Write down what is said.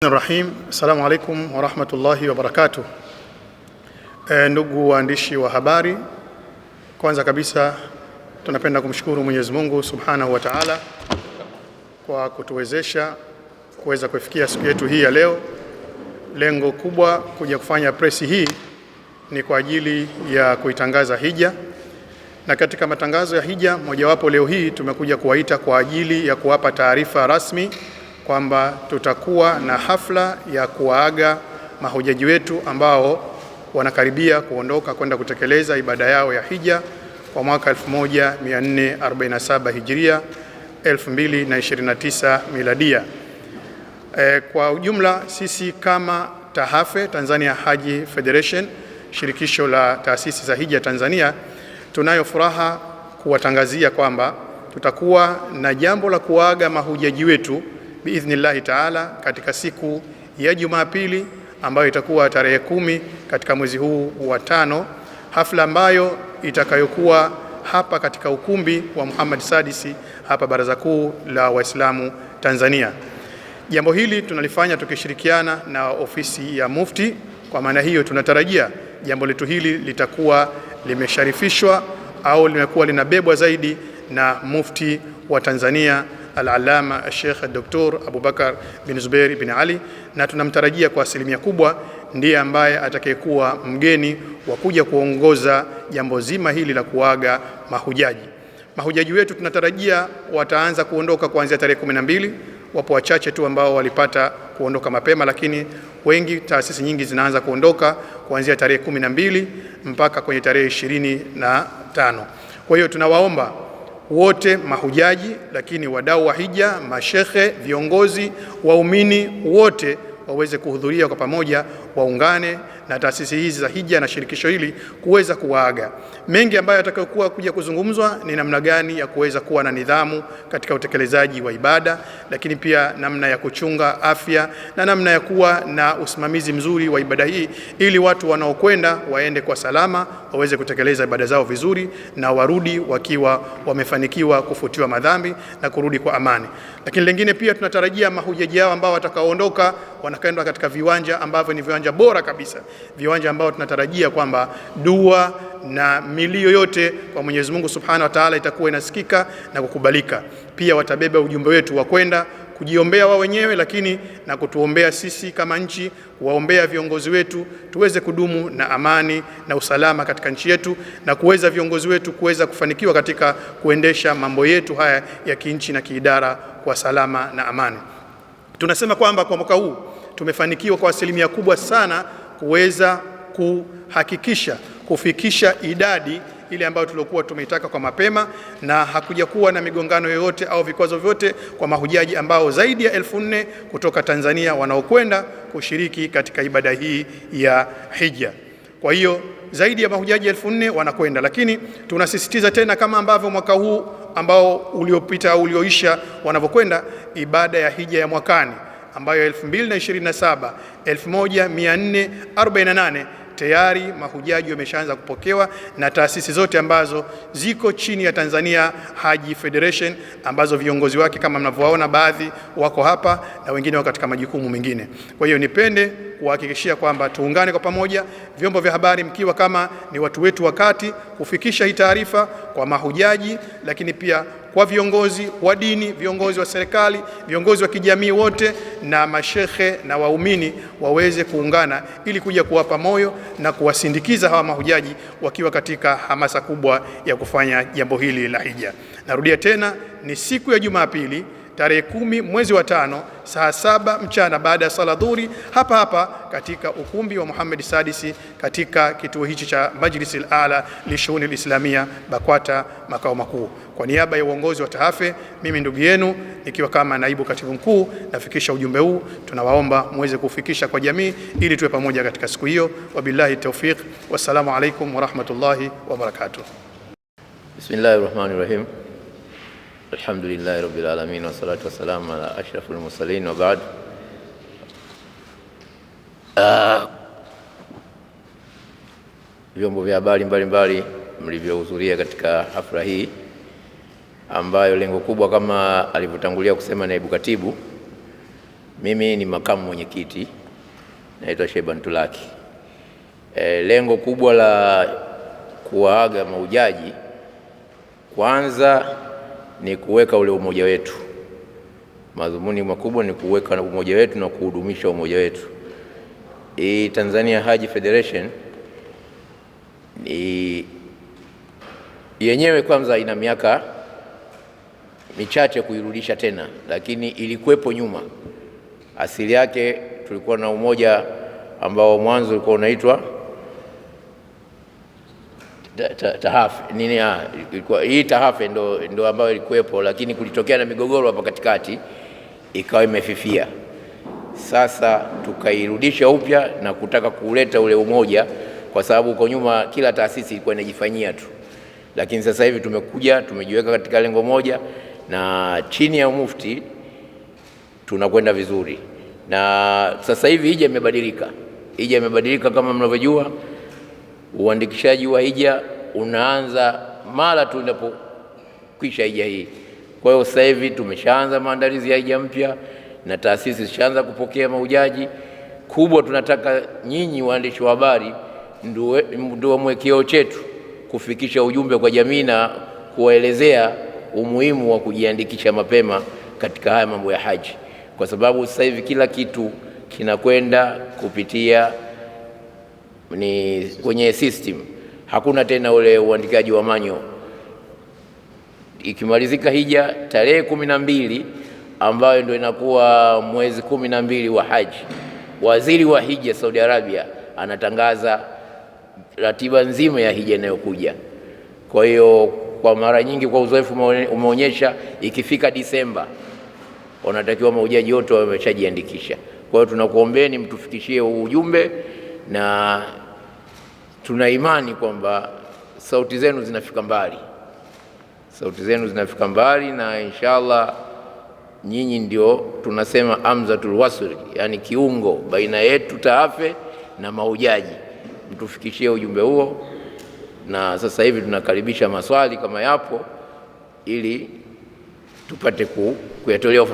Rahim. Assalamu alaikum wa rahmatullahi wa barakatuh. Ndugu waandishi wa habari, kwanza kabisa tunapenda kumshukuru Mwenyezi Mungu Subhanahu wa Ta'ala kwa kutuwezesha kuweza kufikia siku yetu hii ya leo. Lengo kubwa kuja kufanya presi hii ni kwa ajili ya kuitangaza hija, na katika matangazo ya hija mojawapo leo hii tumekuja kuwaita kwa ajili ya kuwapa taarifa rasmi kwamba tutakuwa na hafla ya kuwaaga mahujaji wetu ambao wanakaribia kuondoka kwenda kutekeleza ibada yao ya hija kwa mwaka 1447 Hijria 2029 Miladia. Kwa ujumla sisi kama TAHAFE, Tanzania Haji Federation, shirikisho la taasisi za hija Tanzania, tunayo furaha kuwatangazia kwamba tutakuwa na jambo la kuaga mahujaji wetu biidhnillahi taala katika siku ya Jumapili ambayo itakuwa tarehe 10 katika mwezi huu wa 5, hafla ambayo itakayokuwa hapa katika ukumbi wa Muhammad Sadisi hapa Baraza Kuu la Waislamu Tanzania. Jambo hili tunalifanya tukishirikiana na ofisi ya Mufti. Kwa maana hiyo tunatarajia jambo letu hili litakuwa limesharifishwa au limekuwa linabebwa zaidi na Mufti wa Tanzania Al-Allama Sheikh Dr. Abubakar bin Zubair bin Ali, na tunamtarajia kwa asilimia kubwa ndiye ambaye atakayekuwa mgeni wa kuja kuongoza jambo zima hili la kuaga mahujaji. Mahujaji wetu tunatarajia wataanza kuondoka kuanzia tarehe 12. Wapo wachache tu ambao walipata kuondoka mapema, lakini wengi, taasisi nyingi zinaanza kuondoka kuanzia tarehe 12 mpaka kwenye tarehe 25. Kwa hiyo tunawaomba wote mahujaji, lakini wadau wa hija, mashekhe, viongozi, waumini wote waweze kuhudhuria kwa pamoja, waungane na taasisi hizi za hija na shirikisho hili kuweza kuwaaga. Mengi ambayo atakayokuwa kuja kuzungumzwa ni namna gani ya kuweza kuwa na nidhamu katika utekelezaji wa ibada, lakini pia namna ya kuchunga afya na namna ya kuwa na usimamizi mzuri wa ibada hii, ili watu wanaokwenda waende kwa salama, waweze kutekeleza ibada zao vizuri na warudi wakiwa wamefanikiwa kufutiwa madhambi na kurudi kwa amani. Lakini lingine pia tunatarajia mahujaji hao ambao watakaoondoka wanakwenda katika viwanja ambavyo ni viwanja bora kabisa, viwanja ambao tunatarajia kwamba dua na milio yote kwa Mwenyezi Mungu Subhanahu wa Ta'ala itakuwa inasikika na kukubalika. Pia watabeba ujumbe wetu wa kwenda kujiombea wao wenyewe, lakini na kutuombea sisi kama nchi, waombea viongozi wetu tuweze kudumu na amani na usalama katika nchi yetu, na kuweza viongozi wetu kuweza kufanikiwa katika kuendesha mambo yetu haya ya kinchi na kiidara kwa salama na amani. Tunasema kwamba kwa mwaka huu tumefanikiwa kwa asilimia kubwa sana kuweza kuhakikisha kufikisha idadi ile ambayo tulikuwa tumeitaka kwa mapema, na hakuja kuwa na migongano yoyote au vikwazo vyote kwa mahujaji ambao zaidi ya 1400 kutoka Tanzania wanaokwenda kushiriki katika ibada hii ya hija. Kwa hiyo zaidi ya mahujaji 1400 wanakwenda, lakini tunasisitiza tena kama ambavyo mwaka huu ambao uliopita au ulioisha wanavyokwenda ibada ya hija ya mwakani ambayo 2027 1448 tayari mahujaji wameshaanza kupokewa na taasisi zote ambazo ziko chini ya Tanzania Haji Federation, ambazo viongozi wake kama mnavyowaona baadhi wako hapa na wengine wako katika majukumu mengine. Kwa hiyo nipende kuhakikishia kwamba tuungane kwa pamoja, vyombo vya habari mkiwa kama ni watu wetu wakati kufikisha hii taarifa kwa mahujaji, lakini pia kwa viongozi wa dini, viongozi wa serikali, viongozi wa kijamii wote na mashekhe na waumini waweze kuungana ili kuja kuwapa moyo na kuwasindikiza hawa mahujaji wakiwa katika hamasa kubwa ya kufanya jambo hili la hija. Narudia tena, ni siku ya Jumapili tarehe 10 mwezi wa 5 saa 7 mchana baada ya sala dhuhuri, hapa hapa katika ukumbi wa Muhammad Sadisi katika kituo hichi cha Majlis al-Ala li Shughuli al-Islamia BAKWATA makao makuu. Kwa niaba ya uongozi wa TAHAFE, mimi ndugu yenu nikiwa kama naibu katibu mkuu nafikisha ujumbe huu. Tunawaomba muweze kufikisha kwa jamii ili tuwe pamoja katika siku hiyo. Wabillahi tawfiq, wassalamu alaikum wa rahmatullahi wa barakatuh. Bismillahirrahmanirrahim. Alhamdulillahi rabbil alamin, wa salatu wa salamu ala ashrafil mursalin, wa ba'd. Vyombo vya habari mbalimbali mlivyohudhuria katika hafla hii ambayo lengo kubwa kama alivyotangulia kusema naibu katibu Mimi ni makamu mwenyekiti, naitwa Shaiban Tulaki. Lengo kubwa la kuwaaga mahujaji kwanza ni kuweka ule umoja wetu. Madhumuni makubwa ni kuweka umoja wetu na kuhudumisha umoja wetu. Tanzania Haji Federation ni yenyewe kwanza ina miaka michache kuirudisha tena, lakini ilikuwepo nyuma. Asili yake tulikuwa na umoja ambao mwanzo ulikuwa unaitwa Tahafe. Ilikuwa hii Tahafe ndo ambayo ilikuwepo, lakini kulitokea na migogoro hapa katikati ikawa imefifia. Sasa tukairudisha upya na kutaka kuleta ule umoja, kwa sababu kwa nyuma kila taasisi ilikuwa inajifanyia tu, lakini sasa hivi tumekuja tumejiweka katika lengo moja, na chini ya mufti tunakwenda vizuri. Na sasa hivi hija imebadilika kama mnavyojua. Uandikishaji wa hija unaanza mara tu inapokwisha hija hii. Kwa hiyo sasa hivi tumeshaanza maandalizi ya hija mpya na taasisi zishaanza kupokea mahujaji. Kubwa tunataka nyinyi waandishi wa habari ndio mwekeo chetu kufikisha ujumbe kwa jamii na kuwaelezea umuhimu wa kujiandikisha mapema katika haya mambo ya haji, kwa sababu sasa hivi kila kitu kinakwenda kupitia ni kwenye system. Hakuna tena ule uandikaji wa manyo. Ikimalizika hija tarehe 12 ambayo ndio inakuwa mwezi 12 wa haji, waziri wa hija Saudi Arabia anatangaza ratiba nzima ya hija inayokuja. Kwa hiyo kwa mara nyingi, kwa uzoefu umeonyesha, ikifika Disemba wanatakiwa mahujaji wote wameshajiandikisha. Kwa hiyo tunakuombeeni mtufikishie ujumbe, na tuna imani kwamba sauti zenu zinafika mbali, na inshallah nyinyi ndio tunasema amzatul wasl, yani kiungo baina yetu Tahafe na mahujaji. Mtufikishie ujumbe huo, na sasa hivi tunakaribisha maswali kama yapo, ili tupate kuyatolea